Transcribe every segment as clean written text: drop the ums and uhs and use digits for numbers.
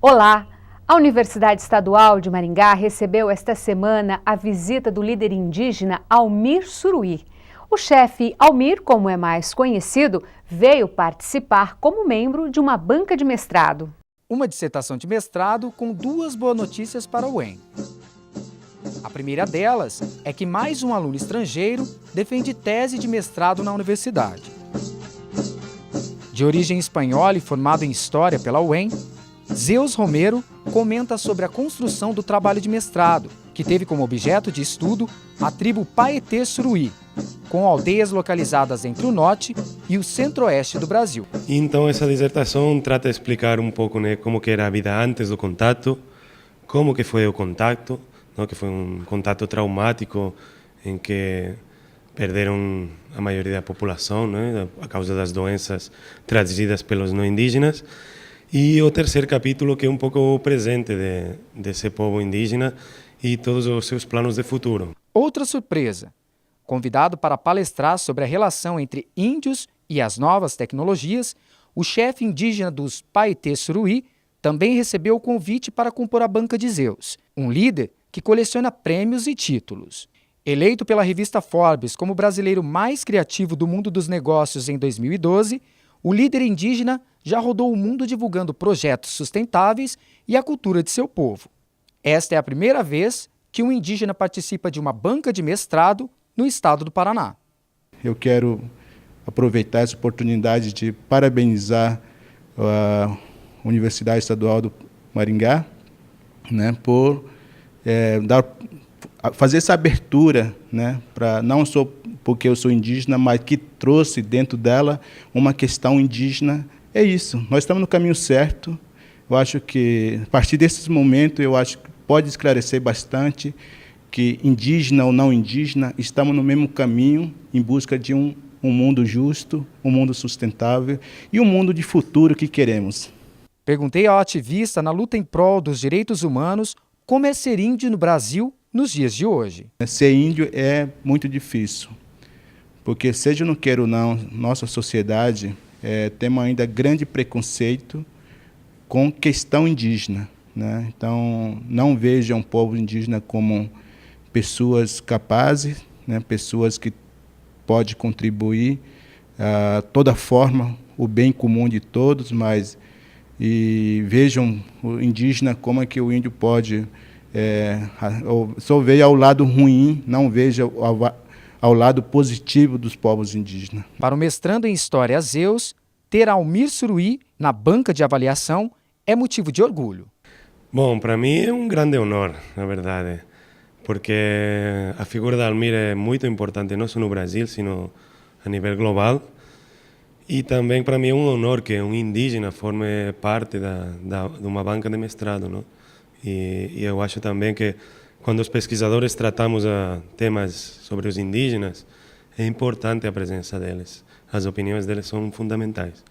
Olá! A Universidade Estadual de Maringá recebeu esta semana a visita do líder indígena Almir Suruí. O chefe Almir, como é mais conhecido, veio participar como membro de uma banca de mestrado. Uma dissertação de mestrado com duas boas notícias para o UEM. A primeira delas é que mais um aluno estrangeiro defende tese de mestrado na universidade. De origem espanhola e formado em História pela UEM, Zeus Romero comenta sobre a construção do trabalho de mestrado, que teve como objeto de estudo a tribo Paetê Suruí, com aldeias localizadas entre o norte e o centro-oeste do Brasil. Então essa dissertação trata de explicar um pouco, né, como que era a vida antes do contato, como que foi o contato, não, que foi um contato traumático em que perderam a maioria da população, né, a causa das doenças trazidas pelos não indígenas. E o terceiro capítulo, que é um pouco o presente desse povo indígena e todos os seus planos de futuro. Outra surpresa. Convidado para palestrar sobre a relação entre índios e as novas tecnologias, o chefe indígena dos Paetê Suruí também recebeu o convite para compor a Banca de Zeus, um líder que coleciona prêmios e títulos. Eleito pela revista Forbes como o brasileiro mais criativo do mundo dos negócios em 2012, o líder indígena já rodou o mundo divulgando projetos sustentáveis e a cultura de seu povo. Esta é a primeira vez que um indígena participa de uma banca de mestrado no estado do Paraná. Eu quero aproveitar essa oportunidade de parabenizar a Universidade Estadual do Maringá, né, por fazer essa abertura, né, para não só porque eu sou indígena, mas que trouxe dentro dela uma questão indígena. É isso, nós estamos no caminho certo. Eu acho que, a partir desse momento, eu acho que pode esclarecer bastante que, indígena ou não indígena, estamos no mesmo caminho em busca de um mundo justo, um mundo sustentável e um mundo de futuro que queremos. Perguntei ao ativista na luta em prol dos direitos humanos como é ser índio no Brasil nos dias de hoje. Ser índio é muito difícil, porque, seja no queira ou não, nossa sociedade temos ainda grande preconceito com questão indígena, né? Então, não vejam o povo indígena como pessoas capazes, né? Pessoas que podem contribuir a toda forma o bem comum de todos, mas vejam o indígena como é que o índio pode só veja ao lado ruim, não veja ao lado positivo dos povos indígenas. Para o mestrando em História Zeus, ter Almir Suruí na banca de avaliação é motivo de orgulho. Bom, para mim é um grande honor, na verdade, porque a figura de Almir é muito importante, não só no Brasil, sino a nível global. E também para mim é um honor que um indígena forme parte de uma banca de mestrado, não? E eu acho também que quando os pesquisadores tratamos temas sobre os indígenas, é importante a presença deles. As opiniões deles são fundamentais.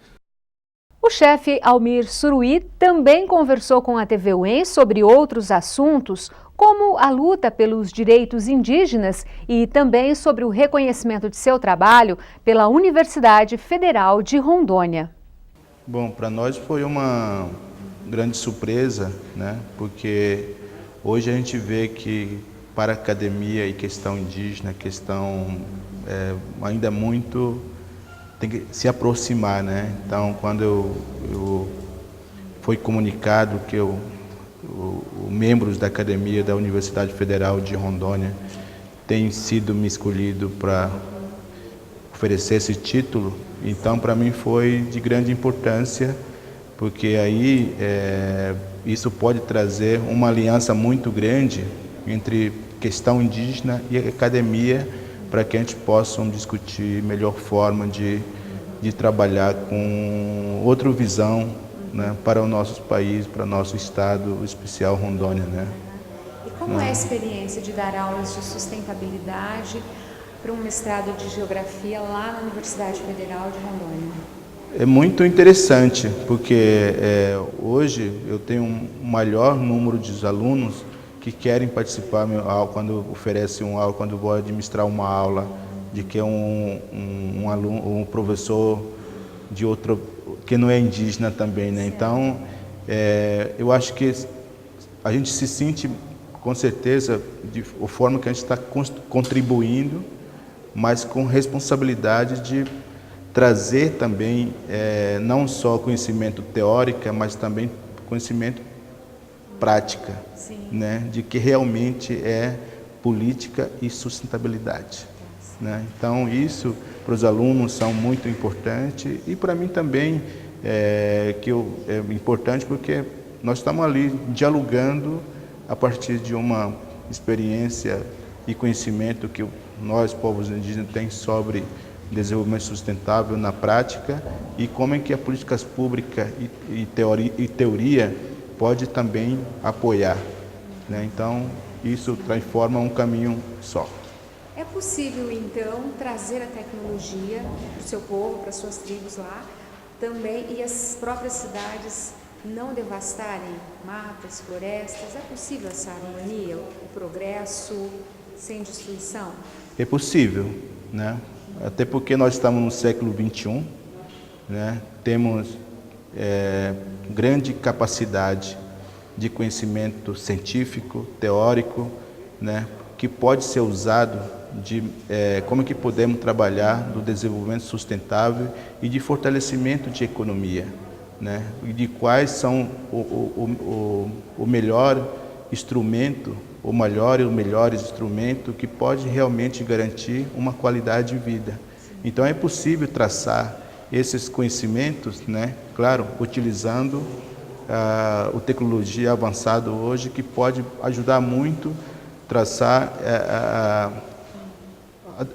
O chefe Almir Suruí também conversou com a TV UEM sobre outros assuntos, como a luta pelos direitos indígenas e também sobre o reconhecimento de seu trabalho pela Universidade Federal de Rondônia. Bom, para nós foi uma grande surpresa, né? Porque hoje a gente vê que para a academia e questão indígena, questão ainda muito tem que se aproximar, né? Então, quando eu foi comunicado que os membros da academia da Universidade Federal de Rondônia têm sido me escolhido para oferecer esse título, então para mim foi de grande importância, porque aí isso pode trazer uma aliança muito grande entre questão indígena e academia, para que a gente possa discutir melhor forma de trabalhar com outra visão, né, para o nosso país, para o nosso estado, em especial Rondônia, né? E como é a experiência de dar aulas de sustentabilidade para um mestrado de geografia lá na Universidade Federal de Rondônia? É muito interessante, porque hoje eu tenho um maior número de alunos que querem participar quando oferece uma aula, quando vou administrar uma aula, de que é um aluno, um professor de outro que não é indígena também, né? Então Eu acho que a gente se sente, com certeza, de forma que a gente está contribuindo, mas com responsabilidade de trazer também não só conhecimento teórico, mas também conhecimento prática, né, de que realmente é política e sustentabilidade, né? Então isso para os alunos são muito importante e para mim também é importante porque nós estamos ali dialogando a partir de uma experiência e conhecimento que nós, povos indígenas, temos sobre desenvolvimento sustentável na prática e como é que a políticas públicas e teoria pode também apoiar, né? Então, isso transforma um caminho só. É possível, então, trazer a tecnologia para o seu povo, para as suas tribos lá, também, e as próprias cidades não devastarem matas, florestas? É possível essa harmonia, o progresso sem destruição? É possível, né? Até porque nós estamos no século XXI, né? Temos grande capacidade de conhecimento científico, teórico, né? Que pode ser usado como é que podemos trabalhar no desenvolvimento sustentável e de fortalecimento de economia, né? E de quais são o melhor instrumento, o melhor e os melhores instrumentos que pode realmente garantir uma qualidade de vida. Então é possível traçar esses conhecimentos, né? Claro, utilizando a tecnologia avançada hoje, que pode ajudar muito a traçar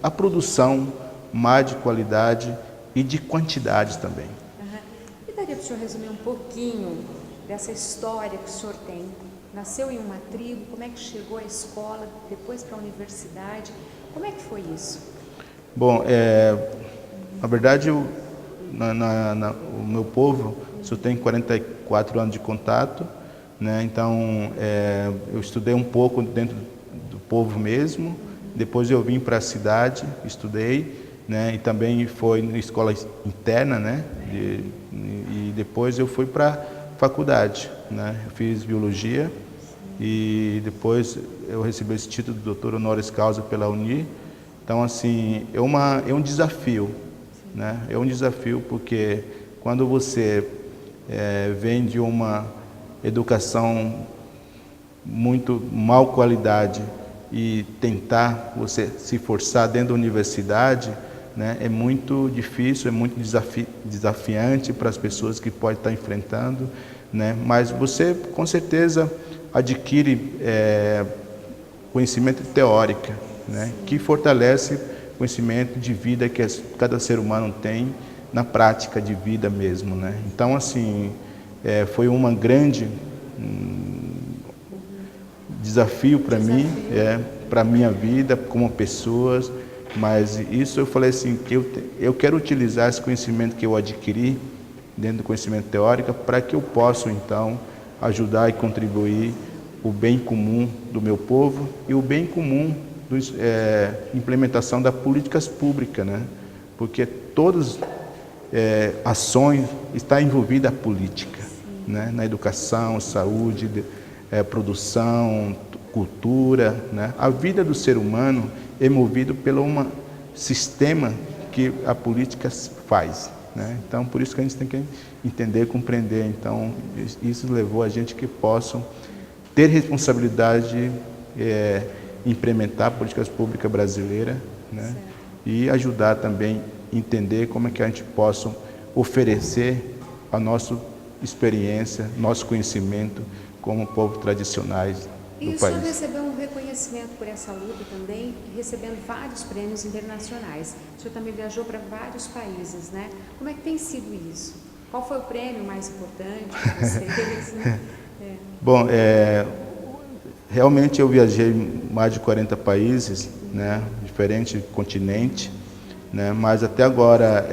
a produção mais de qualidade e de quantidade também. E daria para o senhor resumir um pouquinho dessa história que o senhor tem? Nasceu em uma tribo, como é que chegou à escola, depois para a universidade? Como é que foi isso? Bom, na verdade, o meu povo só tem 44 anos de contato, né? Então, eu estudei um pouco dentro do povo mesmo, depois eu vim para a cidade, estudei, né? E também foi na escola interna, né? E depois eu fui para a faculdade, né? Eu fiz biologia e depois eu recebi esse título de doutor honoris causa pela Uni. Então, assim, é um desafio, né? É um desafio porque quando você vem de uma educação muito mal qualidade e tentar você se forçar dentro da universidade, né, é muito difícil, é muito desafiante para as pessoas que podem estar enfrentando, né? Mas você com certeza adquire conhecimento teórico, né, que fortalece o conhecimento de vida que cada ser humano tem na prática de vida mesmo, né? Então, assim, foi uma grande desafio para mim, para a minha vida como pessoa, mas isso eu falei assim, que eu quero utilizar esse conhecimento que eu adquiri dentro do conhecimento teórico para que eu possa, então, ajudar e contribuir o bem comum do meu povo e o bem comum da implementação das políticas públicas, né? Porque todas ações está envolvida a política, né? Na educação, saúde, produção, cultura, né? A vida do ser humano é movida pelo sistema que a política faz, né? Então, por isso que a gente tem que entender, compreender. Então, isso levou a gente que possam ter responsabilidade de implementar políticas públicas brasileiras, né? E ajudar também a entender como é que a gente possa oferecer a nossa experiência, nosso conhecimento como povo tradicionais do país. E o senhor recebeu um reconhecimento por essa luta também, recebendo vários prêmios internacionais. O senhor também viajou para vários países, né? Como é que tem sido isso? Qual foi o prêmio mais importante para vocês? Bom, realmente eu viajei em mais de 40 países, né? Diferentes continentes, né? Mas até agora,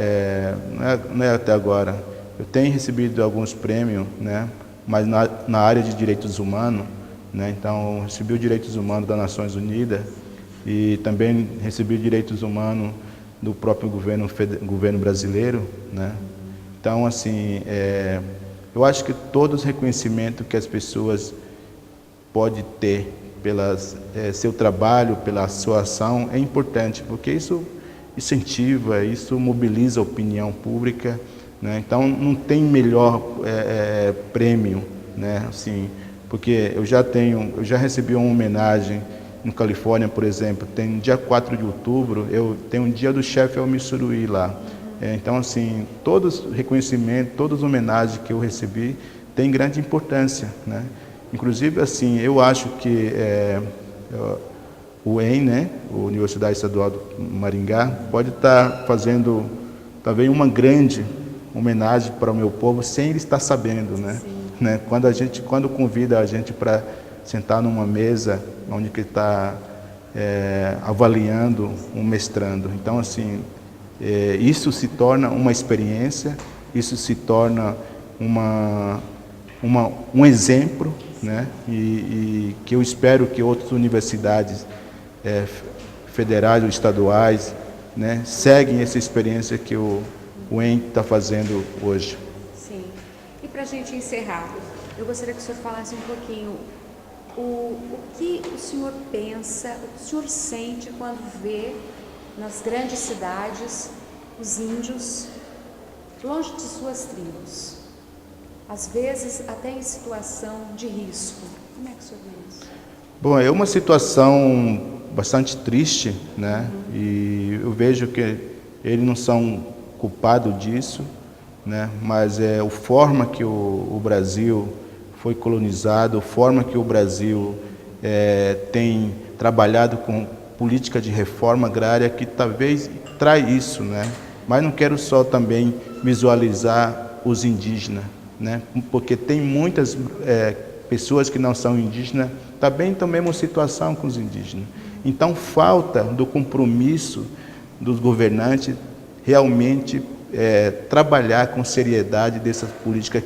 não é até agora, eu tenho recebido alguns prêmios, né? Mas na área de direitos humanos, né? Então, recebi os direitos humanos das Nações Unidas e também recebi direitos humanos do próprio governo brasileiro, né? Então, assim, Eu acho que todos os reconhecimentos que as pessoas podem ter pelo seu trabalho, pela sua ação, é importante, porque isso incentiva, isso mobiliza a opinião pública, né? Então, não tem melhor prêmio, né? Assim, porque eu já recebi uma homenagem no Califórnia, por exemplo, tem no dia 4 de outubro, tem um dia do chefe Almir Suruí lá. Então, assim, todos os reconhecimentos, todas as homenagens que eu recebi têm grande importância, né? Inclusive, assim, eu acho que o UEM, né, a Universidade Estadual do Maringá, pode estar fazendo talvez uma grande homenagem para o meu povo sem ele estar sabendo, né? Quando convida a gente para sentar numa mesa onde que está avaliando um mestrando. Então, assim, isso se torna uma experiência, isso se torna um exemplo, né? E que eu espero que outras universidades federais ou estaduais, né, seguem essa experiência que o UEM está fazendo hoje. Sim. E para a gente encerrar, eu gostaria que o senhor falasse um pouquinho o que o senhor pensa, o que o senhor sente quando vê nas grandes cidades os índios longe de suas tribos, às vezes até em situação de risco. Como é que o senhor vê isso? Bom, é uma situação bastante triste, né? E eu vejo que eles não são culpados disso, né? Mas a forma que o Brasil foi colonizado, a forma que o Brasil tem trabalhado com política de reforma agrária que talvez traz isso, né? Mas não quero só também visualizar os indígenas, né? Porque tem muitas pessoas que não são indígenas também estão na mesma situação com os indígenas. Então, falta do compromisso dos governantes realmente trabalhar com seriedade dessas políticas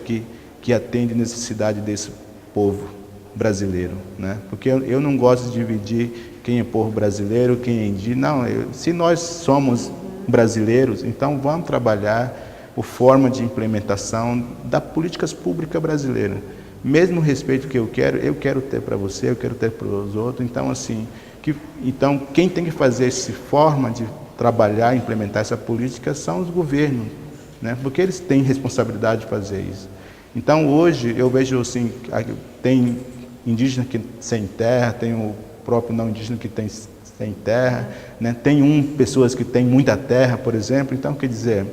que atendem a necessidade desse povo brasileiro, né? Porque eu não gosto de dividir quem é povo brasileiro, quem é indígena. Não, se nós somos brasileiros, então vamos trabalhar a forma de implementação das políticas públicas brasileiras. Mesmo o respeito que eu quero ter para você, eu quero ter para os outros. Então, assim, então quem tem que fazer essa forma de trabalhar, implementar essa política são os governos, né? Porque eles têm responsabilidade de fazer isso. Então, hoje, eu vejo assim, tem indígena que sem terra, tem o próprio não indígena que tem sem terra, né? Tem pessoas que têm muita terra, por exemplo. Então, quer dizer,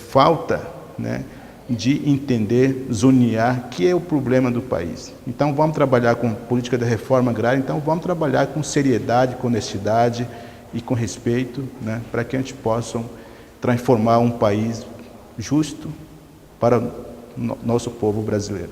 falta, né, de entender, zonear, que é o problema do país. Então, vamos trabalhar com política de reforma agrária, então vamos trabalhar com seriedade, com honestidade e com respeito, né, para que a gente possa transformar um país justo para o nosso povo brasileiro.